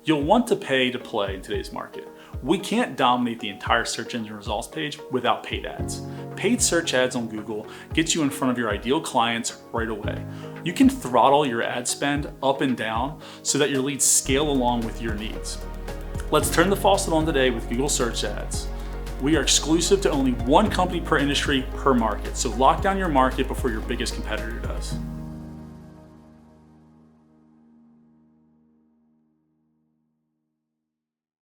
You'll want to pay to play in today's market. We can't dominate the entire search engine results page without paid ads. Paid search ads on Google get you in front of your ideal clients right away. You can throttle your ad spend up and down so that your leads scale along with your needs. Let's turn the faucet on today with Google search ads. We are exclusive to only one company per industry per market, so lock down your market before your biggest competitor does.